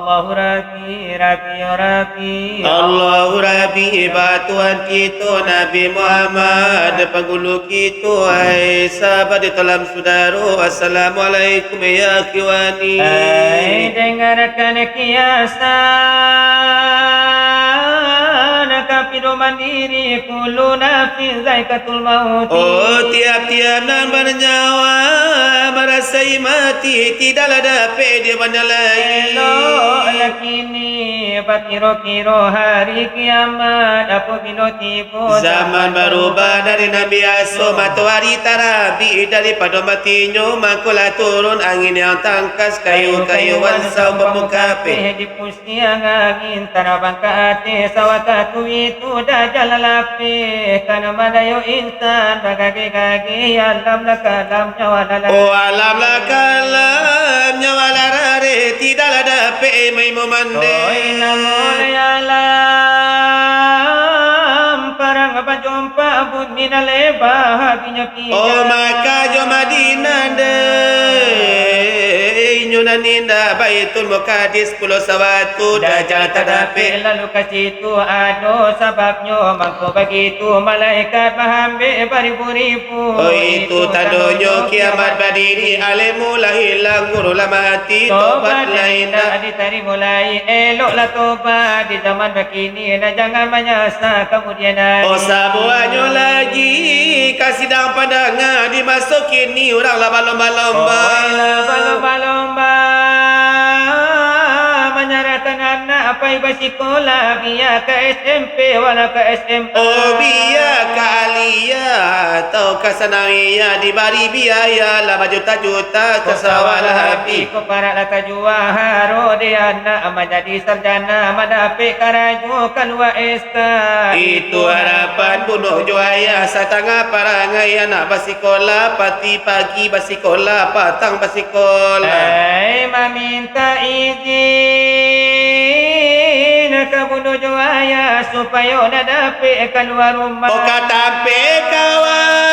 Allahu Rabbi, Rabbi, Rabbi. Allahu Rabbi, batuan kita Nabi Muhammad, penggulu kita, hai sahabat di dalam saudara. Assalamualaikum ya akhwani. Hai, dengarkan kiasan kafiru mandiri kullu nafsin zaikatul maut. Oh, tiap-tiap nan bernyawa merasai mati, tidaklah dapat dia mana lain. Lakini pakiro-kiro hari kiamat apabila tiba zaman berubah dari Nabi Aso matahari tarabi daripada matinya makulah turun angin yang tangkas kayu-kayu wansau bermukape di pusti angin tarabang ke atas sawakatu itu dajal lapi kana madayo insan bagage-gage alam lakalam nyawala oh alam lakalam nyawala rare tidaklah dapat mai memandai alam parang berjumpa bumi lebah habinya pijak oh maka jo Madinah nyunan indah Baitul Muqaddis Pulau Sawatu dajal tadape lalu ke situ ada sebabnya mangko begitu malaikat mahambe beribu-ribu oh itu tandanya kiamat berdiri alimulah hilang gurulah mati tobat lain ditari mulai eloklah tobat di zaman begini dan jangan menyesal kemudian hari oh sabuannya lagi kasih dalam pandangan dimasukin ni orang lah balomba-lomba balomba menyerahkan anak apa ibu sekolah biar ke SMP wala ke SMA oh biar ke Aliyah atau ke Sanawiyah diberi biaya lah berjuta-juta kesawalah habis keparatlah tajua haro dia anak menjadi sarjana mendapat karaju keluar SK itu harapan bunuh juaya setengah parangai anak bersekolah pati pagi bersekolah petang bersekolah meminta izin ke bunuh juaya supaya nak dapat keluar rumah oh kata kawan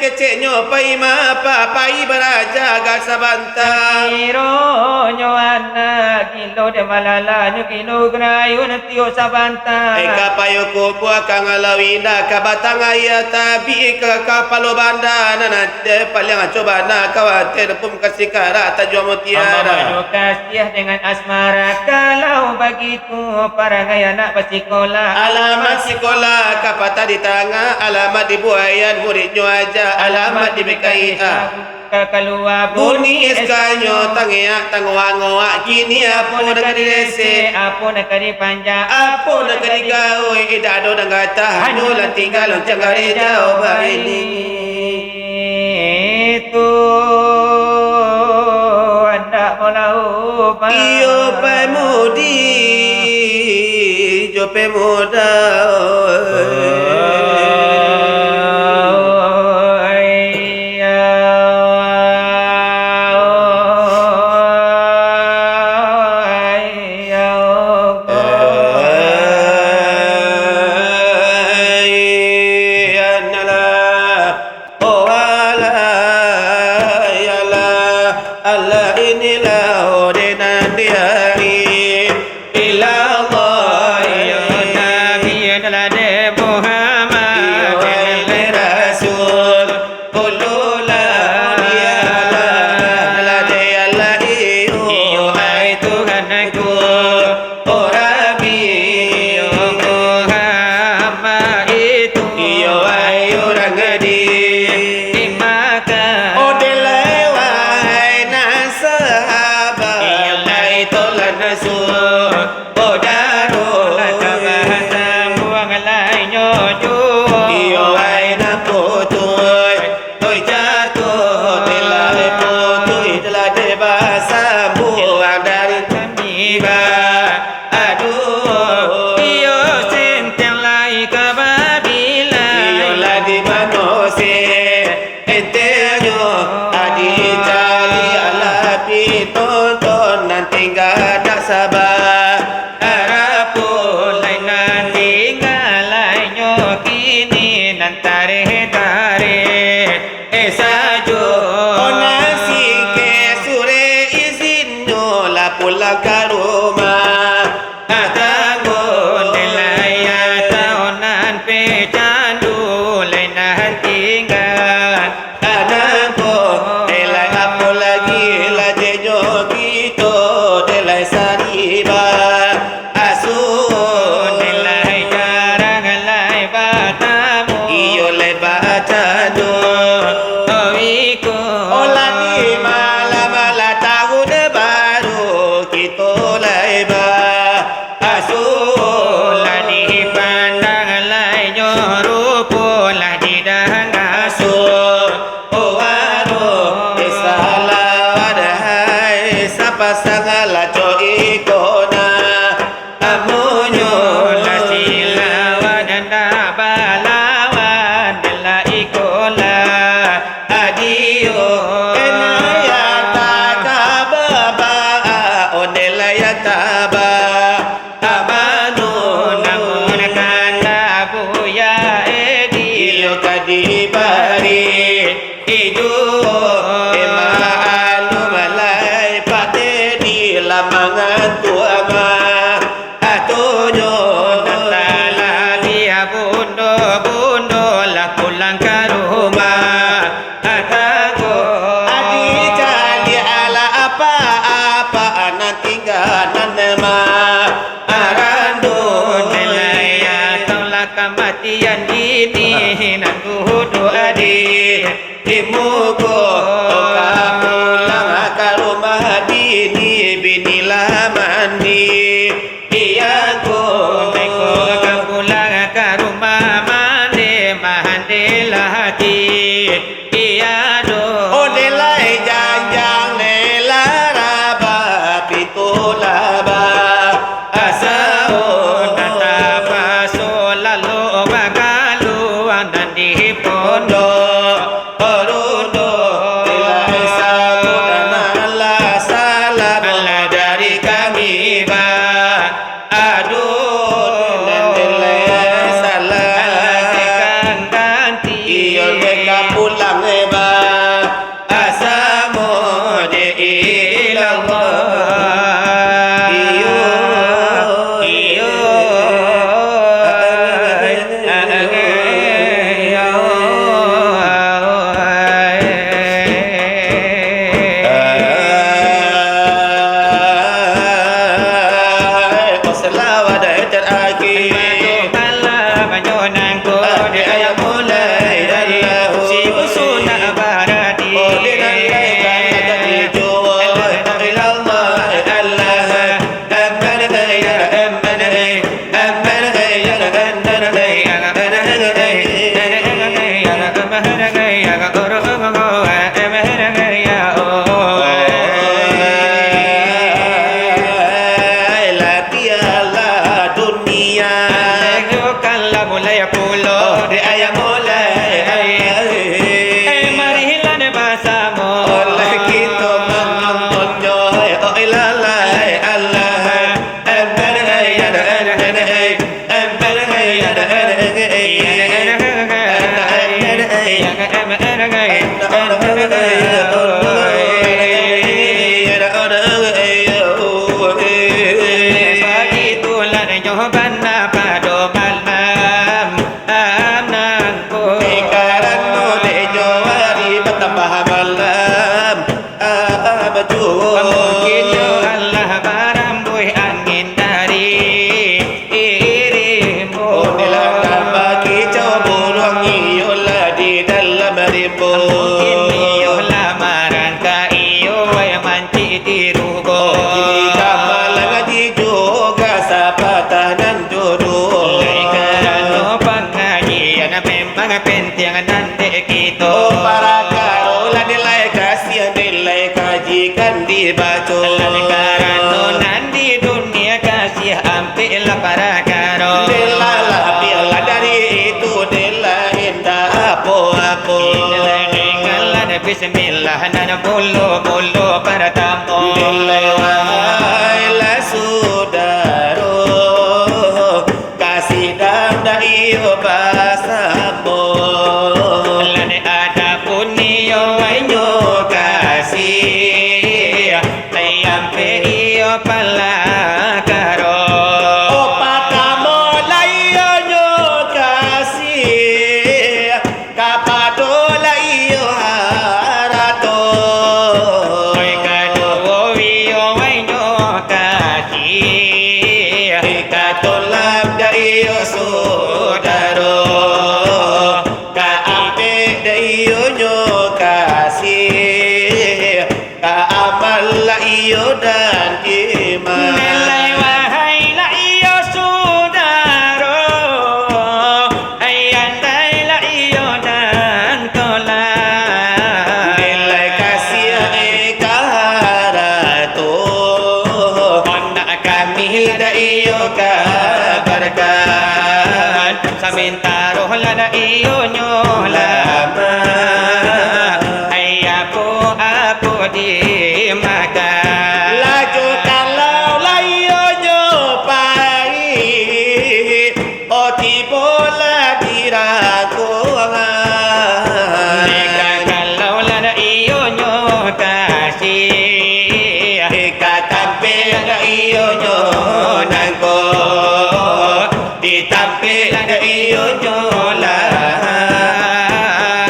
keciknya pai mapa pai beraja gasa bantang ironyo anak kilo de malala nyo kilo grayo na tiyo sa banta kapayo ko buah kang alawina kabatang ayat tabi kapalo banda na paling coba na kawatir pum kasih kara tajwa mutiara kasih dengan asmara kalau begitu para anak bersekolah alamat sekolah kapata di tengah alamat di buayan muridnya aja alamat di BKIA keluar bunyi eskanyo tangiak tangoa-ngoa kini apa nak direse apa nak dipanja apa nak digawe idado dan kata hanyo lah tinggal lonceng gari jauh ini itu anda mau iyo pai mudi jope muda kini nantare tare sajo Ona sike sure izinno la pulang ke rumah. atago nelaya taonan pe candu lenan tinggal Anakku, delai apa lagi lah jejo kita delai sariba asuh nilai jarang lai batamu iyo lebat tadu owiku olah di malam tahun baru kita lebat asuh lani pandang lai nyorupu lah di dahan asuh oh aduh salah wadahai sapa sangala co ikona amunyo la silawa dan balawan la ikola adio enayata tababa onelayata ba abanu namun kata buya edi iyo kadibari hidup emaalu malai pate di lamangan tuama atunyo Tala dia bundo lah pulang ke rumah atago adi jali ala apa anak tinggalan nema arandu nelaya tolak kematian ini nandudu adi dimuko kapulang ke rumah bini binilah mandi iyaku Neko akan pulang ke rumah mandi lah hati iya do oh delai janjang nelaraba pitulaba asao Natapa solalu bagalu anandi pondo Orundo delai sabunala salam dari kami ba aduh delai salam ganti iyo mereka pulang ba asamo de ilallah iyo iyo Selawat terakhir malam menyonangku di ayat mulai Allah si usuna baradi oh di nalai kata dijual ilallah Allah aman ya aman ya di ayat mulai marihilan basamu oleh kita menontonnya oh ilallah Allah aman ya pagi tulan nyoban pada malam ananku Ikaranmu de jawari betambah malam abaju mungkin Allah barang buih angin dari irimu Onilah bagi burung iyolah di dalam rimbu mungkin iyo lamaran ka iyo way manci di rugo Jika malang ngaji juga sapatanan jodoh Karena pengajian memang penting nanti kita Para karola nilai kasih nilai kajikan dibaca Karena nanti dunia kasih ambil para karo Delalah biarlah dari itu delah indah apa-apa Dengan bismillah nan bulu para tamu Delawailah saudara kasih dan dai iyo basamo Lade ada punio wainyo kasih Tayampe iyo palakaro Opatamo laiyo nyo kasih Kapado laiyo harato Oy kaduo iyo wainyo kasih Ikatolam daiyo sodaro Kaabek daiyo nyo kasih Kaamal laiyo dan iman Nelai wahai la iyo sudaro Ayandai la iyo dan kolam Nilai kasih ikaharato Onda kami Daiyo kabarkan Samintaro lada iyo nyolama Ayapo di makan Laju kalau layo nyopai Oti bola dirakuangan Ika kalau lada iyo nyo kasih Ika tampil na iyo nyo nangko Ditampil na iyo nyo lahat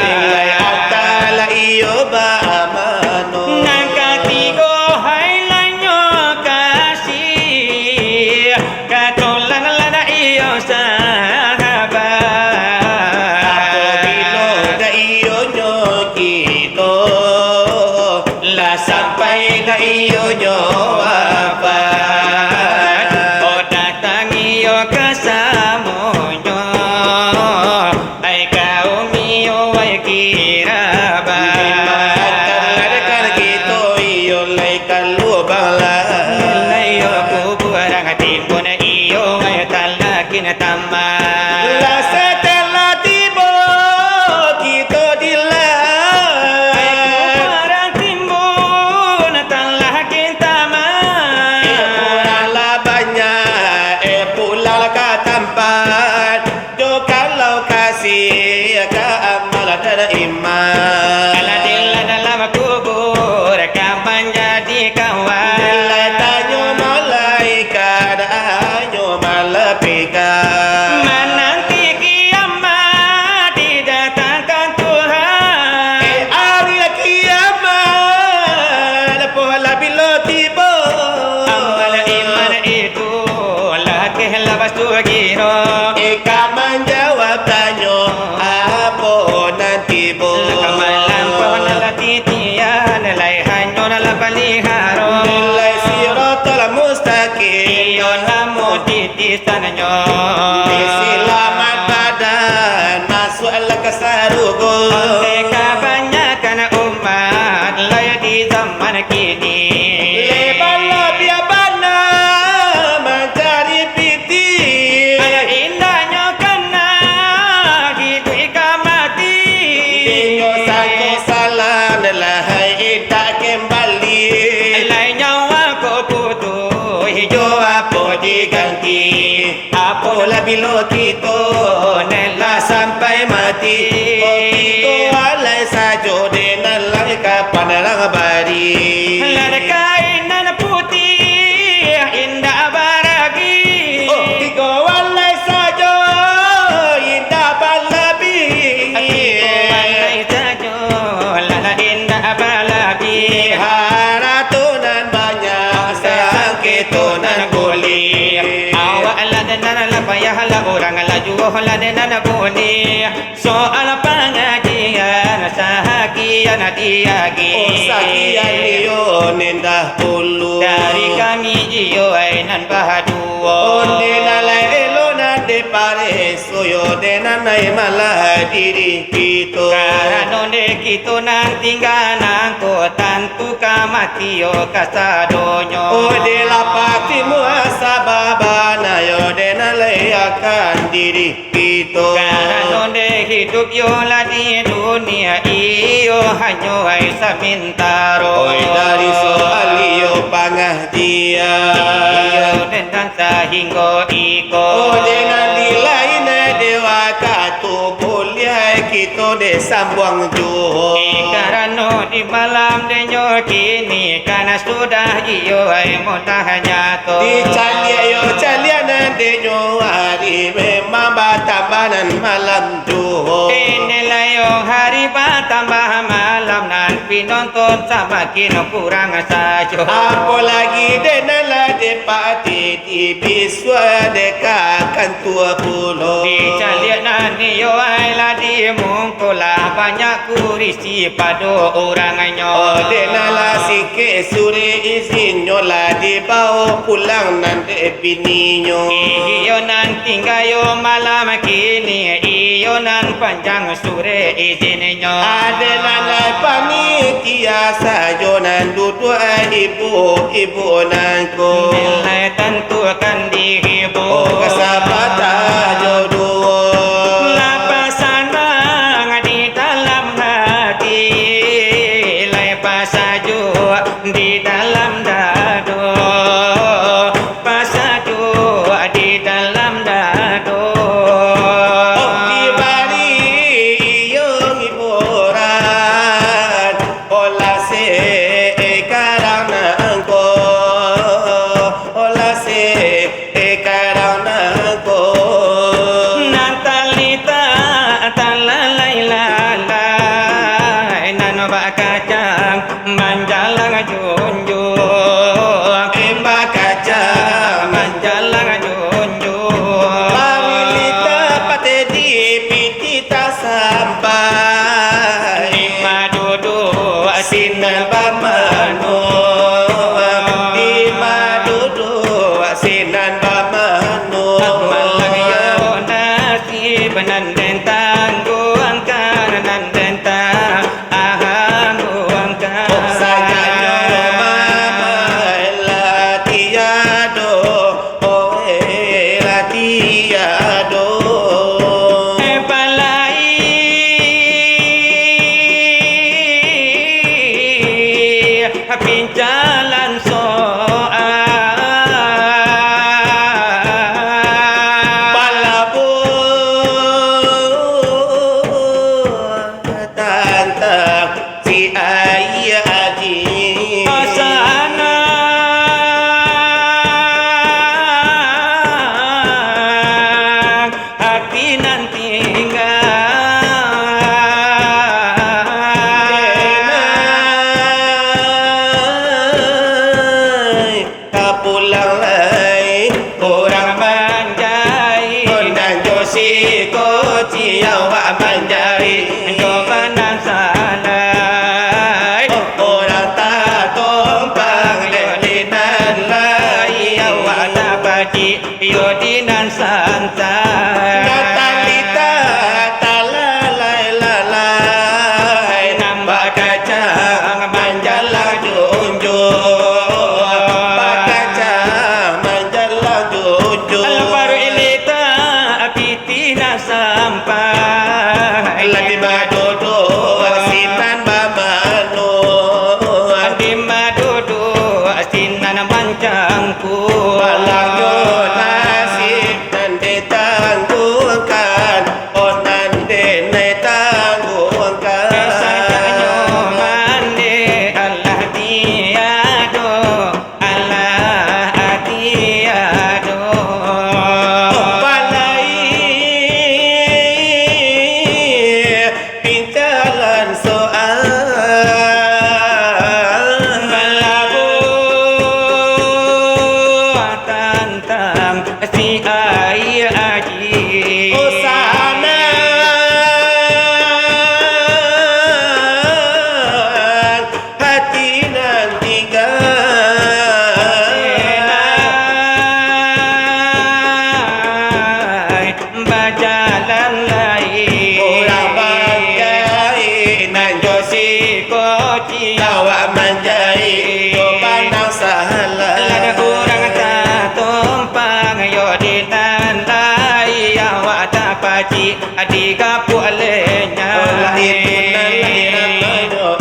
Tingay akala iyo ba amano Nang katigo hay lanyo kasih Katulang lada iyo sahabat Ako bilog na iyo nyo kito La sampai na iyo nyo apat O datang iyo kasamonyo Ay kaum iyo ay kirabat Magkakalakan kito iyo lay kalubang lahat Layo kuburang timpo na iyo ay talakin taman La setela tibo kito dilahat Ay kuburang timpo na talakin taman Pulang labanya pulang ka tempat Do kalau kasih ka amal dan iman Aladila dalam kubur kapan jadi kawan Nilai tanyo malaikat anyo malapika Menanti kiamat didatangkan Tuhan hari kiamat pola bilo tibo Amal iman itu laki labas tugiro Ika menjawab tanyo apa nanti bo Kamalan po nalatitian Nalay hanyo nalapaliharo Nilai siratal mustaqim Iyo na mo titisan nyo Selamat badan masuk ke sarugo Teka banyakan umat Laya di zaman kini Lebala biabana mencari piti Ala indahnya kena Hidup ika mati Dinyo sangko salam Nelahai tak kembali Alay nyawa ko putus Hijau apa diganti Apalah bila kita Nela sampai mati Oh kita alai sajo Dengan lai kapan lang bari Lada kainan putih Indah baragi Oh tiga alai sajo Indah balabi Walai sajo Lala indah balagi Haratunan banyak Sakitunan guli Awak ladenan la payah la orang la juh ladenan buni Soal pengajian sahakian diagi Oh sakian liyo nendah pulu Dari kami jiyo ainan bahaduo Onde nalai elo nade pare Soyo denanai malah diri kita Karena kita nang tinggal nang kotan tu kamatio kasadonyo Ode lapati muasababa na yo denalai akan diri kita Karena hidup yo la di dunia iyo hanyo ay samintaro Oi dari soal iyo pangah dia Iyo dan sahinggo iko Ode nandi lain dewa kita de sambung ju Karena di malam denyo kini karena sudah iyo mutahnya to di calian de nyo hari memang batambanan malam ju inilah yo hari tambah malam nan pinonton semakin kurang saja apalagi denala de pati di biswa dekakan tua pulau di calian nani yo ailah di mungkola banyak kurisi pado orangnya denala sike sure izin nyola di bawa pulang nanti bininyo iyo nan tinggayo malam kini iyo nan panjang sore izinnya denala panitia sajonan duduk ibu nanko nilai tentukan dirimu kesabata jodoh lapasan bang di dalam hati lepas saja di dalam dado pasaju di dalam dado di bari yung hiburan ola se karang nangko ola se karang nangko Natalita talalay lalay nano ba kacang manjalang junjung emba kaca manjalang junjung Pamilita pate di pitita sampai madudu Sinan bamano di madudu sinan bamano malang yo nasi benanden tangguang kanan dan ahangguang saja yo mama latiado oh latiado pinjalan Palabu tantang si ayah aji sana hati nanti pulang lai orang manjai dan josi ko ciawa manjai coba nan salai orang tak tumpang lelinan lai awak tak baci yodinan santai Natalita talalai lalai nambah kacang manjalang junjung bakacang manjalang junjung Alparu ilita pitina sampai lagi madodo sinan bamano di madudu sinan mancangku malang yo nasib dan ditangguhkan onan denai tangguhkan sajanyo mande Allah tiado Allah tiado balai pinjalan soal balabu tantang si ai aji Osana hati nanti bajalan lain orang banggai nan josi koci awak manjai ko pandang salah ada orang tak tumpang yo di tandai awak tak paci adik kapu alenya lahir punan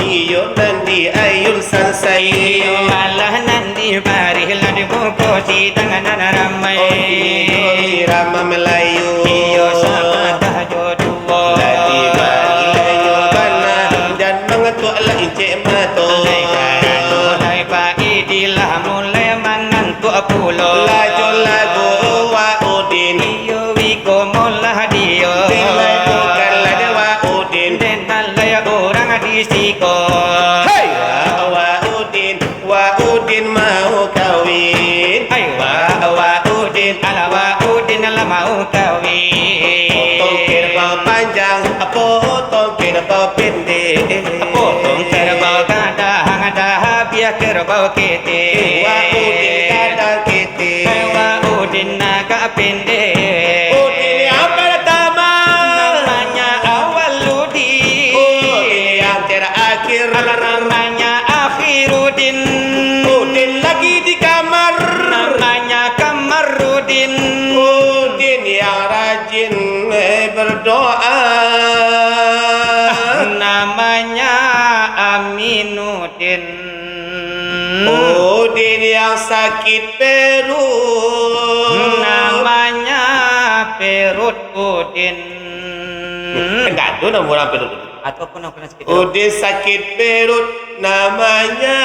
iyo nanti ayun sansai malah nanti barih ladi buku si tangan ramai Rama Melayu iyo sama dah jodoh Ladi bari risiko. Hai wa udin mau kawin. Hai wa udin ala mau kawin. Potong kerbau panjang, potong kerbau pendek. Potong kerbau kadang biar kerbau ketek. Wa udin kadang ketek. Wa udin agak pendek. Udin yang pertama namanya Awaludin. Udin yang terakhir namanya Akhiruddin. Udin lagi di kamar namanya Kamarudin. Udin yang rajin berdoa namanya Aminuddin. Udin yang sakit perut namanya Perutudin. enggak ada nama orang perut Ataupun aku nak sikit dulu. Udin sakit perut namanya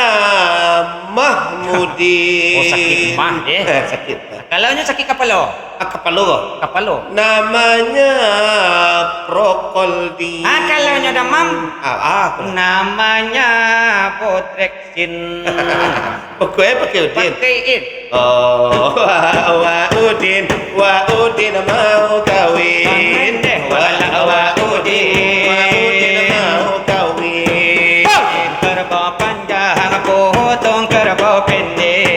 Mahmudin. Oh, sakit mah deh. Sakit. Kalau nya sakit kepala. Kepala. Kepala. Namanya Prokoldi. Kalau nya demam. Aku. Namanya Potreksin. Pakai Udin. Pakai it. Oh, wa Udin mau kawin. Wa Udin mau kawin. kerbau panjang potong kerbau pendek.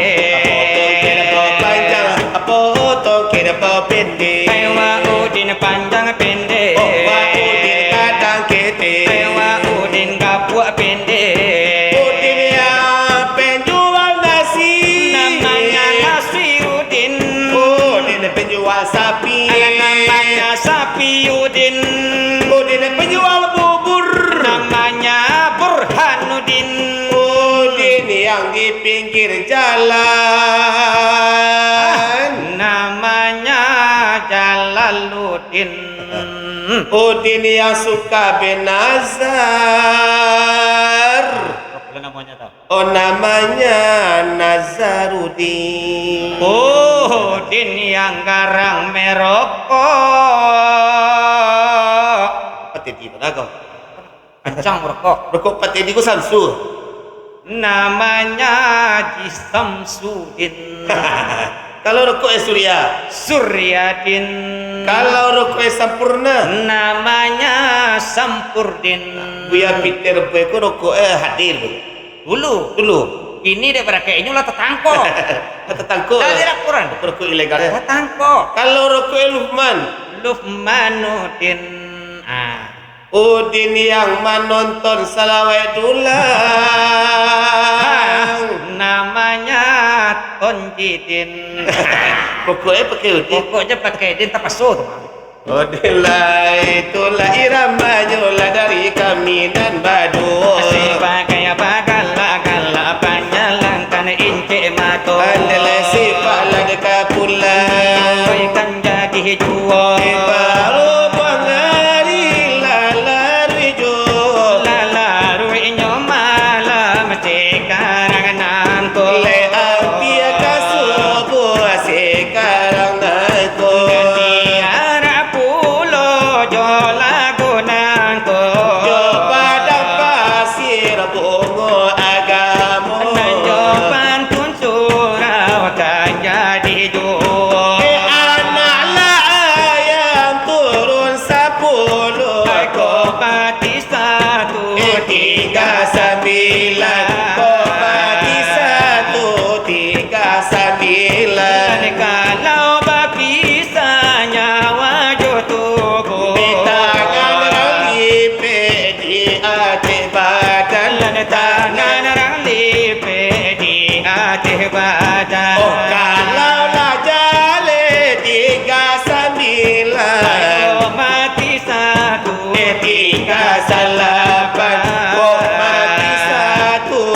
Potong kerbau pendek. Wa Udin panjang pendek. Wa Udin kadang ketek. Wa Udin kapuk pendek. Udin yang penjual nasi. Namanya Nasiruddin. Udin penjual sapi. Namanya Sapiuddin. Udin penjual bubur. Namanya Burhanuddin. Udin yang di pinggir jalan. Namanya Jalaluddin. Udin yang suka benazar. Apa namanya tahu? Oh, namanya Nazarudin. Udin yang garang merokok. Patiti mana kau? Kencang merokok. Rokok patiti ku Samsu. Namanya Jisamsudin. Kalau rokok Surya. Suryadin. Kalau rokok Sampurna. Namanya Sampurdin. Buya Peter Boy ku rokok Hadir. Dulu. Ini daripada kayaknya lah tetangko. Tetangko. Tadi laporan. Rokok ilegal ya. Tetangko. Kalau rokok Lufman. Lufmanuddin. Udin yang menonton salawat dulang. Namanya Tonjidin. Pokoknya pakai Udin. Pokoknya pakai din tapasut. Udin lah itulah irama nyola dari kami dan Badu. Sebagai bagala panjalangkan ince mato. Adalah sifat lagi kapulan. Kaikan jadi jual. Baru pangari lalari jo. Lalarui malam sekarang nanto. Le ampia kasubu sekarang nanto. Tiara pulo jolago nanto. Jo padang pasir bungo agamo. Jo pantun surau kan jadi jual. Anak lah ayam turun 10. Kopati 139. Kopati 139. Kalau bisa nyawa jotogo. Di tangan ralipe di hati badan. Tangan orang lipe di hati badan. Oh, kalau lah jale 39. Mati 38. Oh, mati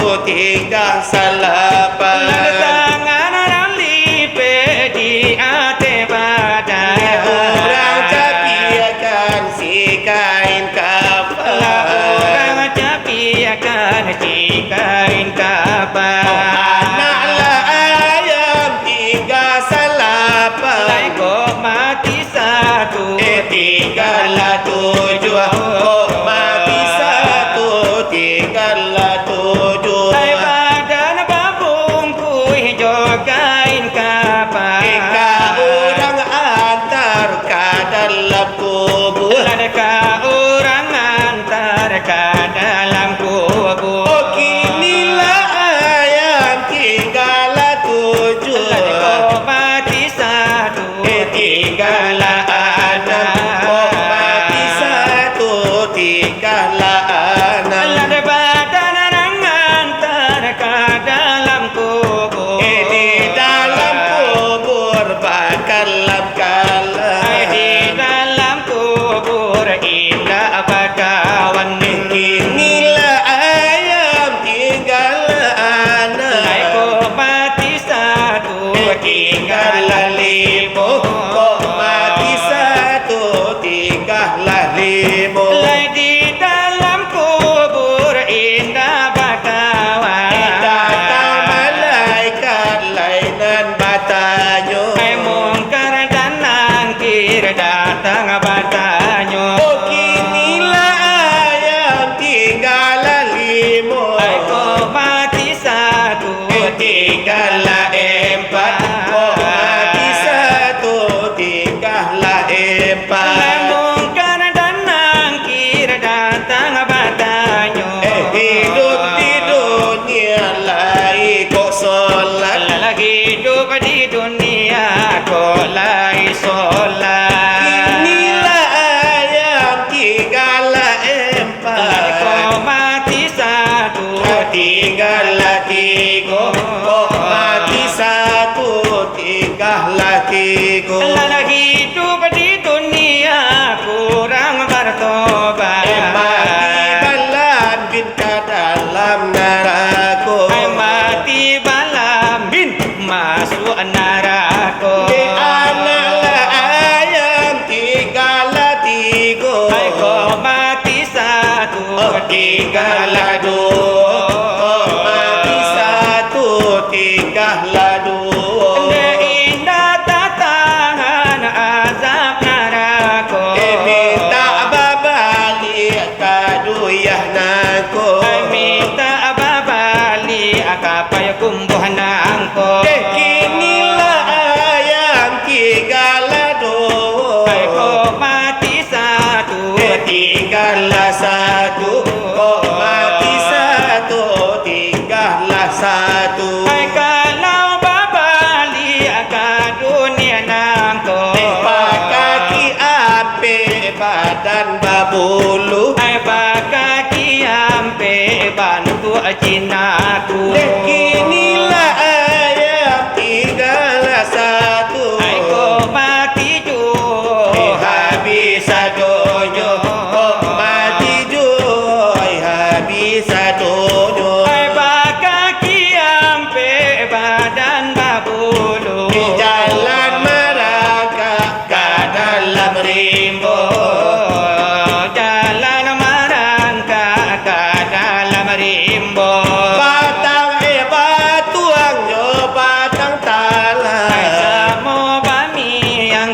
138. Tangan orang lipe di hati badan. Orang tapi akan si kain kafan. Orang capi akan si kain kapan. Anak lah ayam 38. Laiko mati 1. 37. Oh, mati 139. tingkahlah limo. Lai di dalam kubur indah bakawan. Datang malaikat lainan batanyo. Mungkar dan nangkir datang batanyo. Oh kinilah ayam tinggallah limo. Kau mati satu Tinggallah empat. Oh mati satu tinggallah empat. Mungkar dan nangkir datang batanyo. Hidup di dunia lai kok solat. Hidup di dunia kau lai solat. Inilah ayam tinggallah empat. Kau mati satu Tinggallah tiga. Kok mati satu tinggallah tiga. Lala hidup di dunia kurang bertobat. Mati balan bin ke dalam neraka. Mati balam bin masuk neraka. Anaklah ayam tinggallah tiga. Kau mati satu Tinggallah dua. Mati satu tinggallah dua. Indah tak tahan azab neraka. Minta babalik kaduyah nako. Minta babali akapai kumbuh nangko. Kinilah ayam tinggallah dua. Kau mati satu Tinggallah satu. Kok mati satu tinggallah satu. kalau babali aka dunia nangko. Kaki ape badan babulu. Kaki ampe bantu cinaku. Kinilah ayam tinggallah satu. Kau mati ju Habis adonyo. Kok mati joy habis adonyo. kaki ampe badan babulu. Di jalan merangkak ke dalam rimbo. Jalan merangkak ke dalam rimbo. Batang batuang yo batang talang. Samo bami yang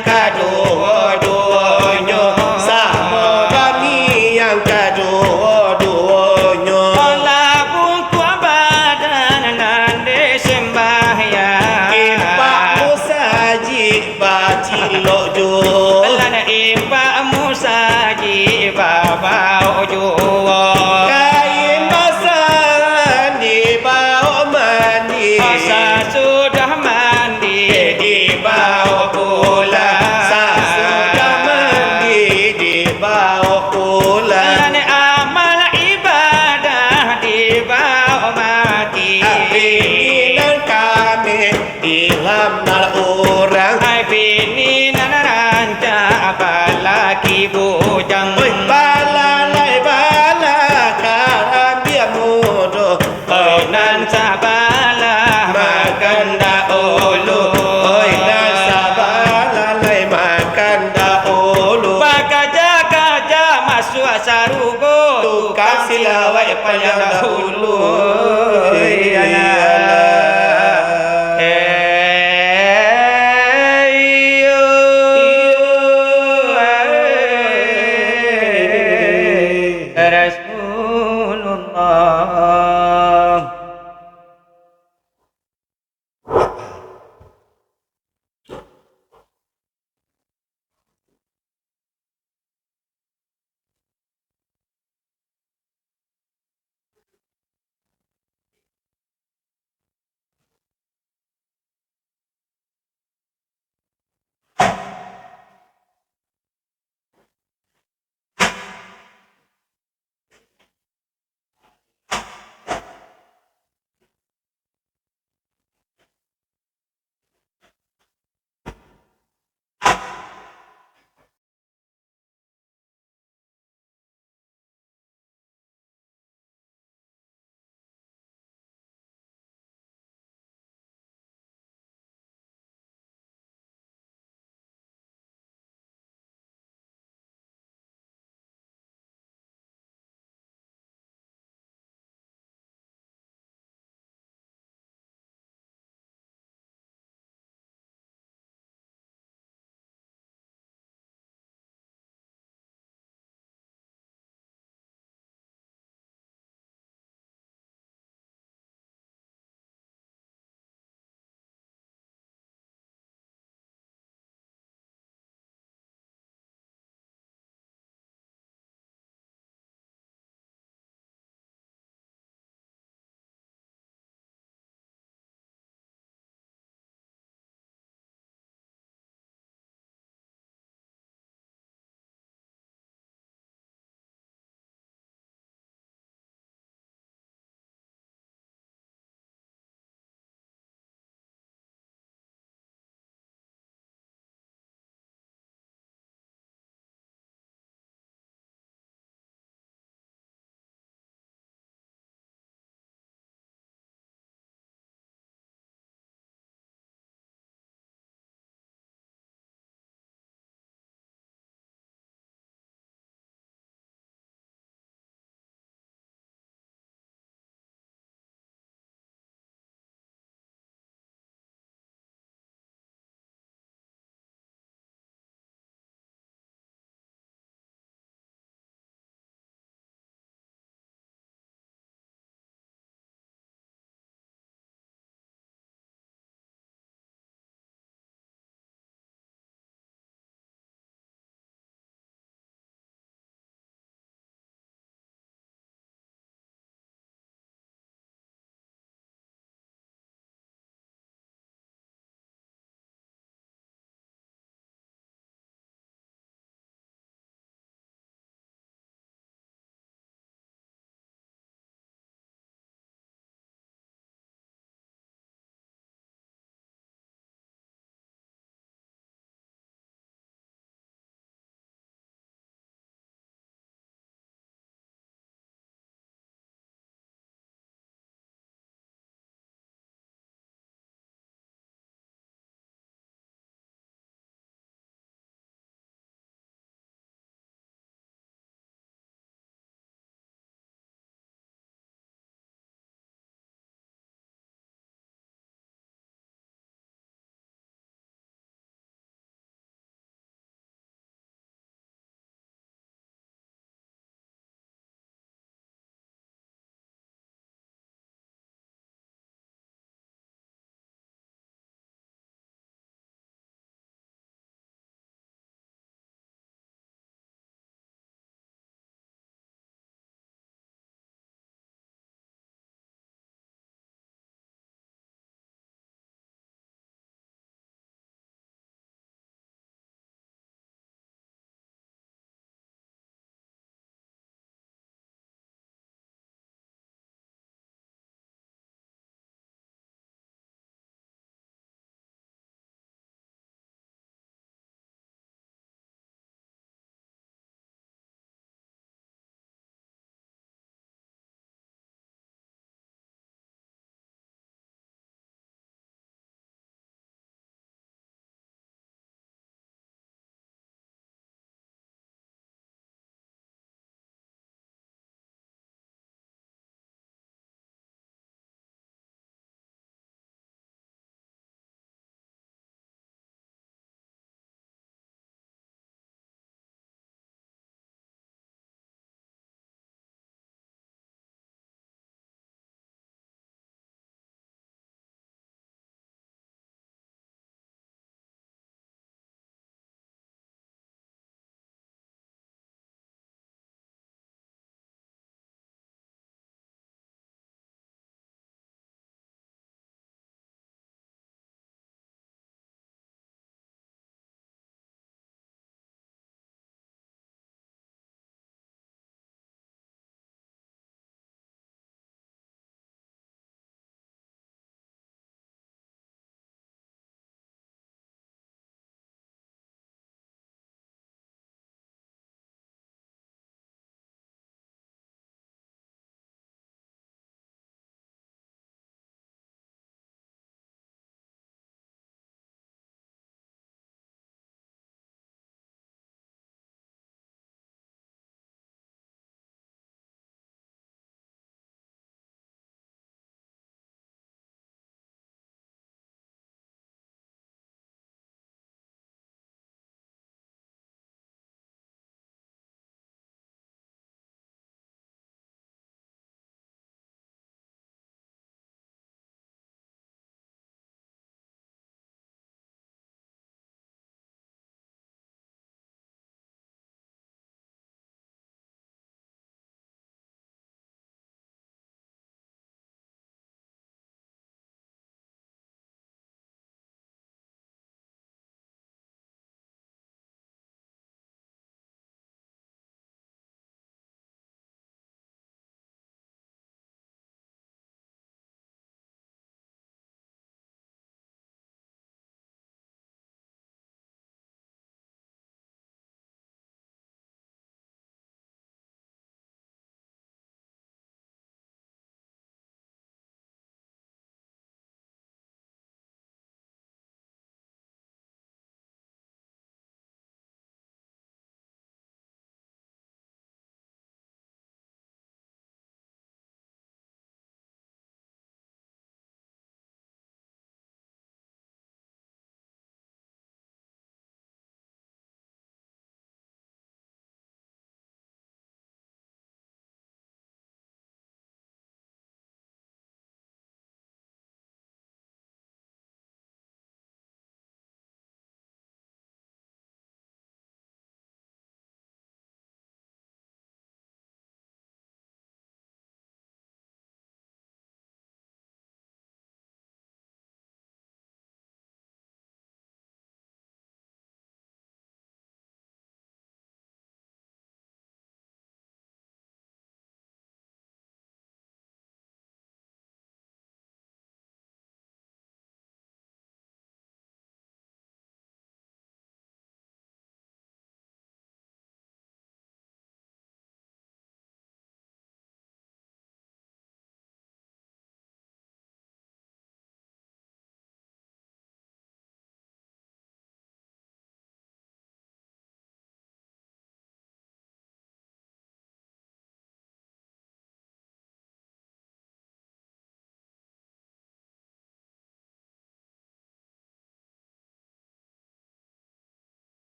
Kedua-duanya sama kami yang kedua-duanya. labung tua badan nande sembahyang. Impakmu saji bacilok jo. Lana impakmu saji babau juwa. Kain basah dibawa mandi. Asa sudah mandi Dibawa pulang. Sesudah mandi dibawa pulang. Lana amal ibadah dibawa mati. Pimpinan kami dilamar orang. Hai bini nan ranca apalagi bujang. Oi balalai bala karam dia mudo. Oi nan sabalah makan dahulu. Oi dan sabalalai makan dahulu. Bakaja-kaja masuk sarugo. Tukang silawai panjang dahulu. Oi anak.